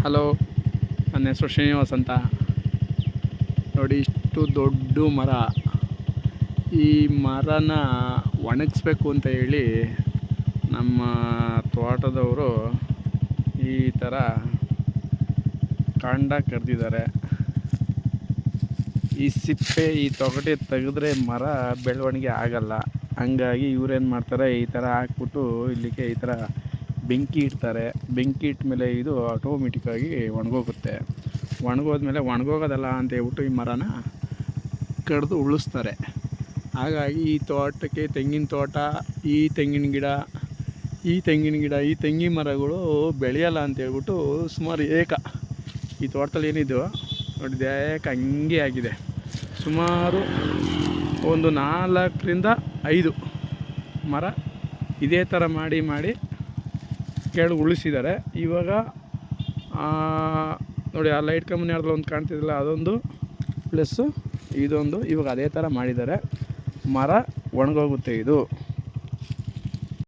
Hello, ನನ್ನ ಹೆಸರು ಶ್ರೀನಿವಾಸ್ ಅಂತ. ನೋಡಿ, ಇಷ್ಟು ದೊಡ್ಡ ಮರ. ಈ ಮರನ ಒಣಗಿಸ್ಬೇಕು ಅಂತ ಹೇಳಿ ನಮ್ಮ ತೋಟದವರು ಈ ಥರ ಕಾಂಡ ಕಡ್ದಿದ್ದಾರೆ. ಈ ಸಿಪ್ಪೆ, ಈ ತೊಗಟೆ ತೆಗೆದ್ರೆ ಮರ ಬೆಳವಣಿಗೆ ಆಗಲ್ಲ. ಹಂಗಾಗಿ ಇವ್ರೇನು ಮಾಡ್ತಾರೆ, ಈ ಥರ ಹಾಕ್ಬಿಟ್ಟು ಇಲ್ಲಿಗೆ ಈ ಥರ ಬೆಂಕಿ ಇಡ್ತಾರೆ. ಬೆಂಕಿ ಇಟ್ಟ ಮೇಲೆ ಇದು ಆಟೋಮೆಟಿಕ್ಕಾಗಿ ಒಣಗೋಗುತ್ತೆ. ಒಣಗೋದ್ಮೇಲೆ ಒಣಗೋಗೋದಲ್ಲ ಅಂತ ಹೇಳ್ಬಿಟ್ಟು ಈ ಮರನ ಕಡಿದು ಉಳಿಸ್ತಾರೆ. ಹಾಗಾಗಿ ಈ ತೋಟಕ್ಕೆ ತೆಂಗಿನ ತೋಟ, ಈ ತೆಂಗಿನ ಗಿಡ, ಈ ತೆಂಗಿನ ಮರಗಳು ಬೆಳೆಯಲ್ಲ ಅಂತ ಹೇಳ್ಬಿಟ್ಟು ಸುಮಾರು ಈ ತೋಟದಲ್ಲಿ ಏನಿದ್ದು ನೋಡಿ, ಹಂಗೆ ಆಗಿದೆ. ಸುಮಾರು ಒಂದು 4ರಿಂದ 5 ಮರ ಇದೇ ಥರ ಮಾಡಿ ಕೆಳಗೆ ಉಳಿಸಿದ್ದಾರೆ. ಇವಾಗ ನೋಡಿ, ಆ ಲೈಟ್ ಕಂಬನಿ ಯಾರ್ದು ಒಂದು ಕಾಣ್ತಿದ್ದಿಲ್ಲ, ಅದೊಂದು ಪ್ಲಸ್ಸು ಇದೊಂದು. ಇವಾಗ ಅದೇ ಥರ ಮಾಡಿದ್ದಾರೆ. ಮರ ಒಣಗೋಗುತ್ತೆ ಇದು.